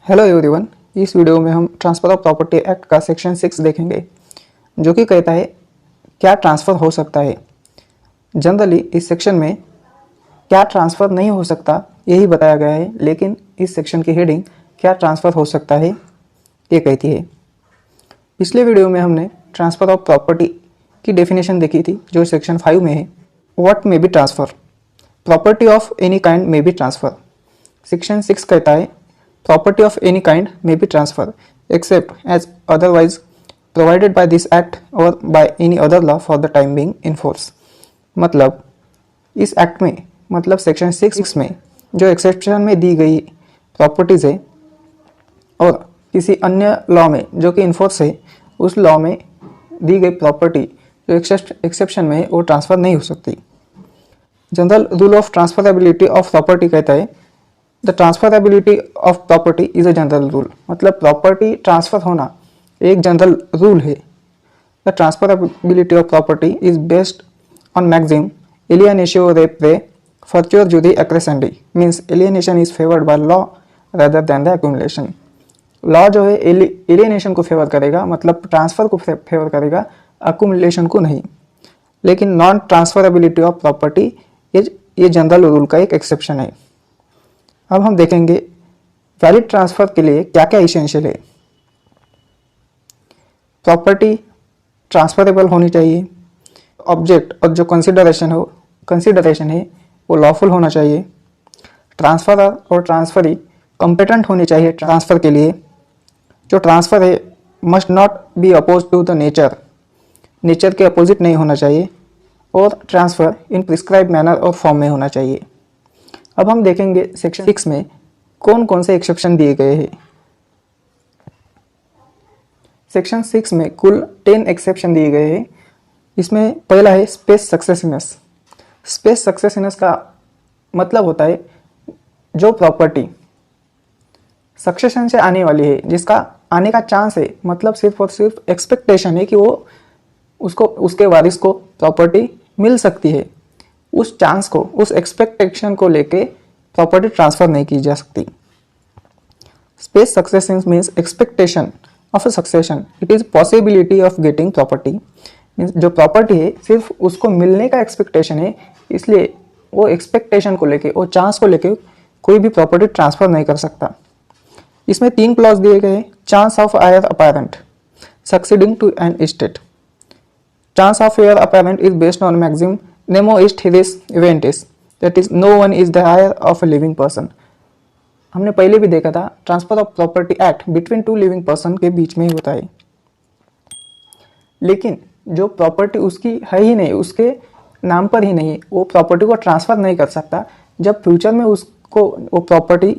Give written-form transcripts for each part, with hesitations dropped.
Hello everyone. इस video में हम ट्रांसफ़र ऑफ प्रॉपर्टी एक्ट का सेक्शन 6 देखेंगे, जो कि कहता है क्या ट्रांसफ़र हो सकता है। जनरली इस सेक्शन में क्या ट्रांसफ़र नहीं हो सकता यही बताया गया है, लेकिन इस सेक्शन की हेडिंग क्या ट्रांसफ़र हो सकता है ये कहती है। पिछले वीडियो में हमने ट्रांसफ़र ऑफ प्रॉपर्टी की डेफिनेशन देखी थी, जो सेक्शन 5 में है। What may be transfer, property of any kind may be transfer. Section 6 कहता है property of any kind may be transferred except as otherwise provided by this act or by any other law for the time being in force। मतलब इस act में, मतलब section 6 में जो exception में दी गई प्रॉपर्टीज़ है और किसी अन्य लॉ में जो कि इन्फोर्स है, उस लॉ में दी गई प्रॉपर्टी जो एक्सेप्शन में है वो ट्रांसफ़र नहीं हो सकती। General rule of transferability of property कहता है the transferability of property is a general rule. मतलब प्रॉपर्टी ट्रांसफ़र होना एक जनरल रूल है। The transferability of property is based on maxim alienatio rei praefertur juri accrescendi. Means alienation is favoured by law rather than the accumulation. Law जो है alienation को favour करेगा, मतलब transfer को favour करेगा, एक्यूमुलेशन को नहीं। लेकिन नॉन ट्रांसफरेबिलिटी ऑफ प्रॉपर्टी ये जनरल रूल का एक एक्सेप्शन है। अब हम देखेंगे वैलिड ट्रांसफ़र के लिए क्या क्या इसेंशियल है। प्रॉपर्टी ट्रांसफरेबल होनी चाहिए। ऑब्जेक्ट और जो कंसिडरेशन है वो लॉफुल होना चाहिए। ट्रांसफरर और ट्रांसफरी कॉम्पिटेंट होने चाहिए ट्रांसफ़र के लिए। जो ट्रांसफ़र है must not be oppose to the nature के अपोजिट नहीं होना चाहिए। और ट्रांसफ़र इन प्रिस्क्राइब मैनर और फॉर्म में होना चाहिए। अब हम देखेंगे सेक्शन 6 में कौन कौन से एक्सेप्शन दिए गए हैं। सेक्शन 6 में कुल 10 एक्सेप्शन दिए गए हैं। इसमें पहला है स्पेस सक्सेसिवनेस। स्पेस सक्सेसिवनेस का मतलब होता है जो प्रॉपर्टी सक्सेशन से आने वाली है, जिसका आने का चांस है, मतलब सिर्फ और सिर्फ एक्सपेक्टेशन है कि वो उसके वारिस को प्रॉपर्टी मिल सकती है, उस चांस को, उस एक्सपेक्टेशन को लेके प्रॉपर्टी ट्रांसफ़र नहीं की जा सकती। Space succession means expectation of a succession. It is possibility of getting property. Means जो प्रॉपर्टी है सिर्फ उसको मिलने का एक्सपेक्टेशन है, इसलिए वो एक्सपेक्टेशन को लेके, वो चांस को लेके कोई भी प्रॉपर्टी ट्रांसफ़र नहीं कर सकता। इसमें 3 क्लॉज दिए गए हैं। Chance of heir apparent succeeding to an estate. Chance of heir apparent is based on maxim Nemo est his eventis, that is no one is the heir of a living person। हमने पहले भी देखा था transfer of property act between 2 living person के बीच में ही होता है। लेकिन जो प्रॉपर्टी उसकी है ही नहीं, उसके नाम पर ही नहीं, वो प्रॉपर्टी को ट्रांसफ़र नहीं कर सकता। जब फ्यूचर में उसको वो प्रॉपर्टी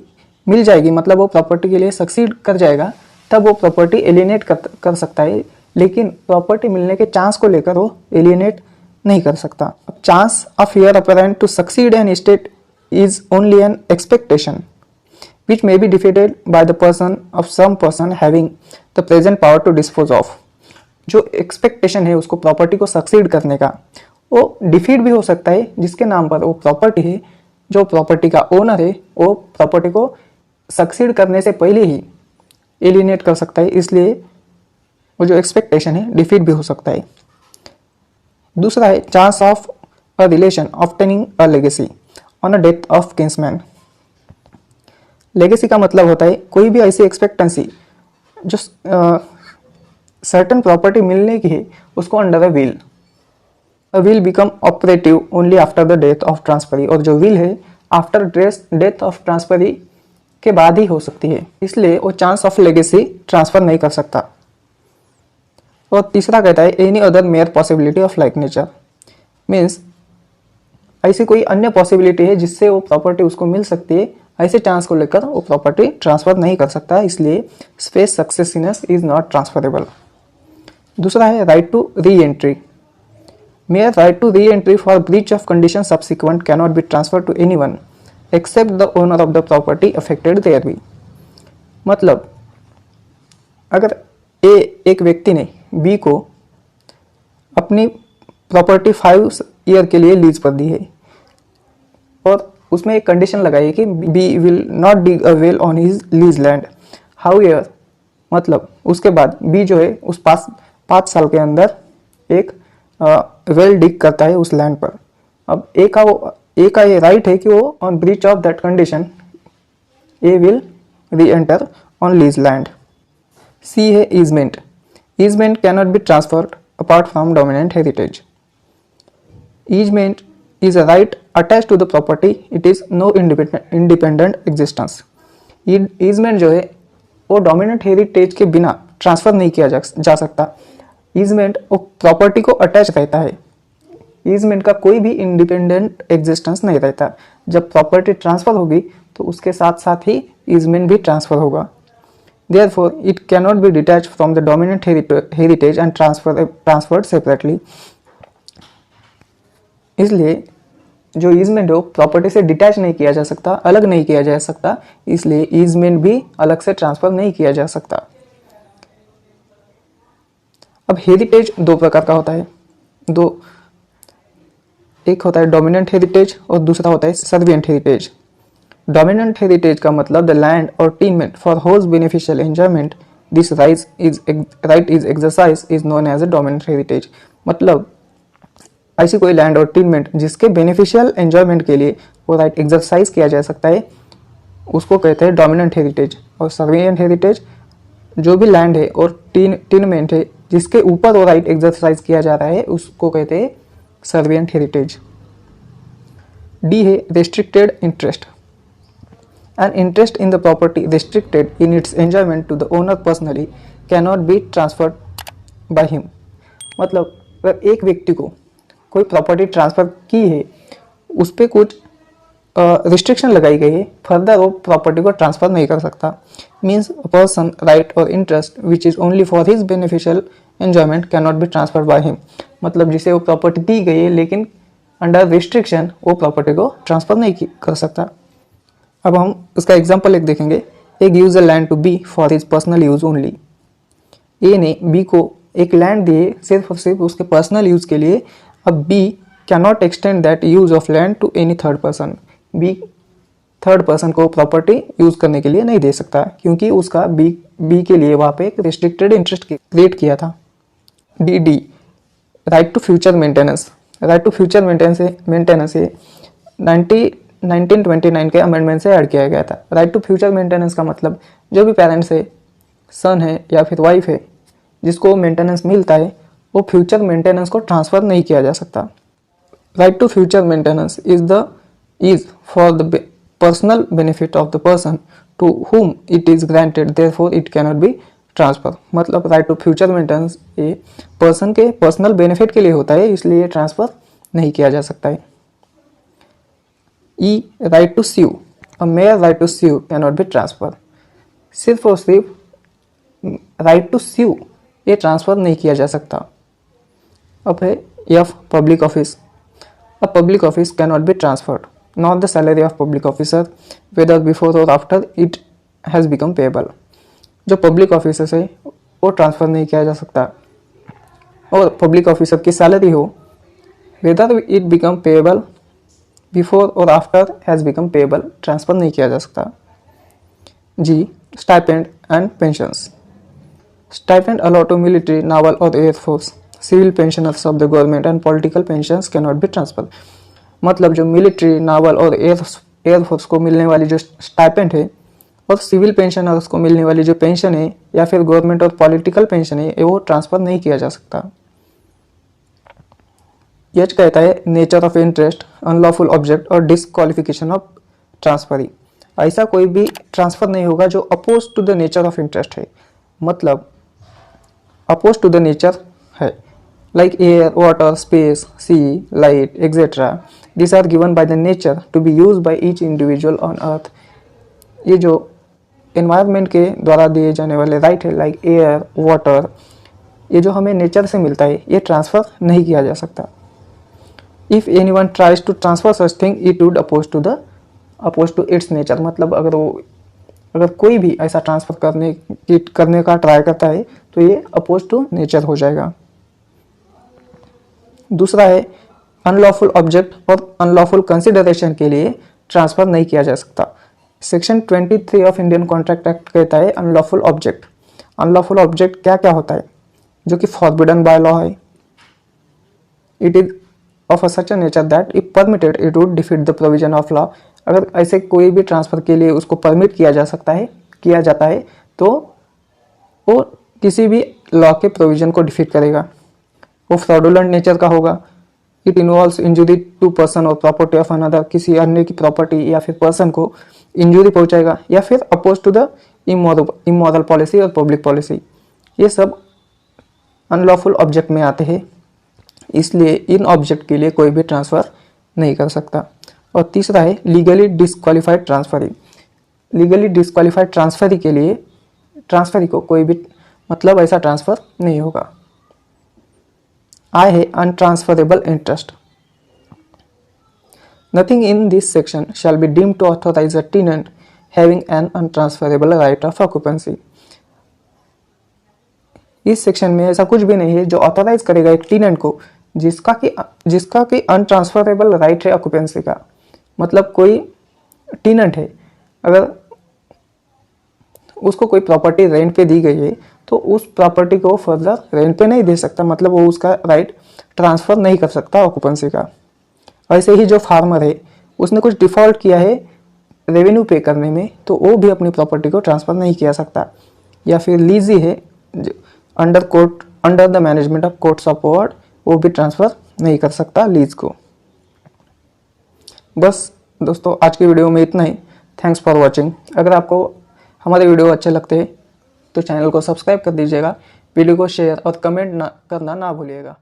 मिल जाएगी, मतलब वो प्रॉपर्टी के लिए सक्सीड कर जाएगा, तब वो प्रॉपर्टी एलिनेट कर सकता है। लेकिन प्रॉपर्टी मिलने के चांस को लेकर वो एलिनेट नहीं कर सकता। Chance of heir apparent to succeed an estate is only an expectation which may be defeated by the person of some person having the present power to dispose of. जो expectation है उसको property को succeed करने का, वो defeat भी हो सकता है जिसके नाम पर वो प्रॉपर्टी है। जो प्रॉपर्टी का ओनर है वो प्रॉपर्टी को सक्सीड करने से पहले ही एलिनेट कर सकता है, इसलिए वो जो एक्सपेक्टेशन है डिफीट भी हो सकता है। दूसरा है chance of a relation obtaining a legacy on a death of kinsman. Legacy का मतलब होता है कोई भी ऐसी एक्सपेक्टेंसी जो सर्टन प्रॉपर्टी मिलने की है, उसको under a will become operative only after the death of transferee. और जो विल है आफ्टर डेथ ऑफ ट्रांसफरी के बाद ही हो सकती है, इसलिए वो चांस ऑफ लेगेसी ट्रांसफ़र नहीं कर सकता। और तीसरा कहता है any other mayor possibility of like nature. Means ऐसी कोई अन्य पॉसिबिलिटी है जिससे वो प्रॉपर्टी उसको मिल सकती है, ऐसे चांस को लेकर वो प्रॉपर्टी ट्रांसफ़र नहीं कर सकता, इसलिए स्पेस सक्सेसिवनेस इज नॉट ट्रांसफरेबल। दूसरा है right to re entry. Mere right to re entry for breach of condition subsequent cannot be transfer to any one except the owner of the property affected there be. मतलब अगर एक व्यक्ति ने B को अपनी property 5 year के लिए lease पर दी है और उसमें एक कंडीशन लगाई है कि B will not dig a well on his lease land however मतलब उसके बाद बी जो है उस 5 साल के अंदर एक वेल डिग करता है उस लैंड पर। अब ए का ये राइट है कि वो on breach of that condition A will re enter on lease land. C है easement. Easement cannot be transferred apart from dominant heritage. Easement is a right attached to the property, it is no independent existence। Easement जो है वो dominant heritage के बिना transfer नहीं किया जा सकता। ईजमेंट वो प्रॉपर्टी को अटैच रहता है। ईजमेंट का कोई भी इंडिपेंडेंट एग्जिस्टेंस नहीं रहता। जब प्रॉपर्टी ट्रांसफर होगी तो उसके साथ साथ ही ईजमेंट भी ट्रांसफर होगा। Therefore, it cannot be detached from the dominant heritage and transferred separately। इसलिए जो ईजमेंट है वो प्रॉपर्टी से डिटैच नहीं किया जा सकता, अलग नहीं किया जा सकता, इसलिए ईजमेंट भी अलग से ट्रांसफर नहीं किया जा सकता। अब हेरिटेज दो प्रकार का होता है, एक होता है डोमिनेंट हेरिटेज और दूसरा होता है सर्विएंट हेरिटेज। डोमिनेंट हेरिटेज का मतलब द लैंड और tenement for whose beneficial enjoyment this right is exercise is known as a dominant heritage. मतलब ऐसी कोई लैंड और टीनमेंट जिसके बेनिफिशियल एंजॉयमेंट के लिए वो राइट एक्सरसाइज किया जा सकता है उसको कहते हैं डोमिनेंट हेरिटेज। और सर्विएंट हेरिटेज जो भी लैंड है और टीनमेंट है जिसके ऊपर वो राइट एक्सरसाइज किया जा रहा है उसको कहते हैं सर्विएंट हेरिटेज। डी है restricted interest. An interest in the property restricted in its enjoyment to the owner personally cannot be transferred by him। मतलब अगर एक व्यक्ति को कोई प्रॉपर्टी ट्रांसफर की है उस पर कुछ रिस्ट्रिक्शन लगाई गई है, फर्दर वो प्रॉपर्टी को ट्रांसफर नहीं कर सकता। मीन्स पर्सन राइट और interest which is only for his beneficial enjoyment can not be transfer by him. मतलब जिसे वो प्रॉपर्टी दी गई है लेकिन अंडर रिस्ट्रिक्शन वो प्रॉपर्टी को ट्रांसफर नहीं कर सकता। अब हम उसका एग्जाम्पल एक देखेंगे। A gives a land to B for his personal use only. A ने बी को एक लैंड दिए सिर्फ और सिर्फ उसके पर्सनल यूज के लिए। अब B cannot extend that use of land to any third person. B third person को प्रॉपर्टी यूज करने के लिए नहीं दे सकता क्योंकि उसका बी के लिए वहाँ पे एक रिस्ट्रिक्टेड इंटरेस्ट क्रिएट किया था। D right to future maintenance. Right to future maintenance 1929 के अमेंडमेंट से ऐड किया गया था। राइट टू फ्यूचर मेंटेनेंस का मतलब जो भी पेरेंट्स है, सन है या फिर वाइफ है जिसको मेंटेनेंस मिलता है वो फ्यूचर मेंटेनेंस को ट्रांसफर नहीं किया जा सकता। Right to future maintenance is for the personal benefit of the person to whom it is granted, therefore it cannot be transfer. मतलब राइट टू फ्यूचर मेंटेनेंस ये पर्सन के पर्सनल बेनिफिट के लिए होता है इसलिए ट्रांसफर नहीं किया जा सकता है। E right to sue. A mere right to sue can not be transfer. सिर्फ और सिर्फ राइट टू स्यू ये ट्रांसफर नहीं किया जा सकता। अब है F public office. A public office can not be transferred not the salary of public officer whether before और after it has become payable. जो पब्लिक ऑफिसर्स है वो ट्रांसफ़र नहीं किया जा सकता और पब्लिक ऑफिसर की सैलरी हो whether it become payable before और after has become payable transfer नहीं किया जा सकता। G stipend and pensions. Stipend allot to military, naval और air force, civil pensioners of the government and political pensions can not be transfer. मतलब जो military, naval और air force को मिलने वाली जो स्टाइपेंड है और सिविल पेंशनर्स को मिलने वाली जो पेंशन है या फिर गवर्नमेंट और पॉलिटिकल पेंशन है वो ट्रांसफ़र नहीं किया जा सकता। यह कहता है nature of interest, unlawful object और डिसक्वालिफिकेशन ऑफ ट्रांसफरी। ऐसा कोई भी ट्रांसफ़र नहीं होगा जो oppose to the nature of interest है। मतलब अपोज टू द नेचर है like air, water, space, sea, light, etc. These are given by the nature to be used by each individual on earth। ये जो environment के द्वारा दिए जाने वाले राइट है like air, water, ये जो हमें नेचर से मिलता है ये ट्रांसफ़र नहीं किया जा सकता। If anyone tries to transfer such thing, it would oppose to its nature। मतलब अगर कोई भी ऐसा ट्रांसफ़र करने का ट्राई करता है तो ये अपोज टू नेचर हो जाएगा। दूसरा है अनलॉफुल ऑब्जेक्ट और अनलॉफुल कंसिडरेशन के लिए ट्रांसफ़र नहीं किया जा सकता। Section 23 of Indian contract act कहता है अनलॉफुल ऑब्जेक्ट। अनलॉफुल ऑब्जेक्ट क्या क्या होता है? जो कि फॉरबिडन बाय लॉ है। It is of such a nature that if permitted it would defeat the provision of law. अगर ऐसे कोई भी ट्रांसफर के लिए उसको परमिट किया जाता है तो वो किसी भी लॉ के प्रोविजन को डिफीट करेगा। वो फ्रॉडुलेंट नेचर का होगा। It involves injury to person और प्रॉपर्टी ऑफ अनदर। किसी अन्य की प्रॉपर्टी या फिर पर्सन को इंजुरी पहुंचाएगा, या फिर oppose to the immoral policy और पब्लिक पॉलिसी। ये सब अनलॉफुल ऑब्जेक्ट में आते हैं, इसलिए इन ऑब्जेक्ट के लिए कोई भी ट्रांसफ़र नहीं कर सकता। और तीसरा है legally disqualified transferring. Legally disqualified transferee के लिए ट्रांसफरी को कोई भी मतलब ऐसा ट्रांसफ़र नहीं होगा। आई है untransferable interest. Nothing in this section shall be deemed to authorise a tenant having an untransferable right of occupancy. इस सेक्शन में ऐसा कुछ भी नहीं है जो ऑथोराइज करेगा एक टेनेंट को जिसका कि अनट्रांसफरेबल राइट है ऑक्यूपेंसी का। मतलब कोई टेनेंट है, अगर उसको कोई प्रॉपर्टी रेंट पे दी गई है तो उस प्रॉपर्टी को फर्दर रेंट पे नहीं दे सकता, मतलब वो उसका राइट ट्रांसफ़र नहीं कर सकता ऑक्यूपेंसी का। ऐसे ही जो फार्मर है उसने कुछ डिफ़ॉल्ट किया है रेवेन्यू पे करने में, तो वो भी अपनी प्रॉपर्टी को ट्रांसफ़र नहीं किया सकता। या फिर लीजी है under the management of courts of ward, वो भी ट्रांसफ़र नहीं कर सकता लीज को। बस दोस्तों, आज की वीडियो में इतना ही। Thanks for watching. अगर आपको हमारे वीडियो अच्छे लगते हैं तो चैनल को सब्सक्राइब कर दीजिएगा, वीडियो को शेयर और कमेंट करना ना भूलिएगा।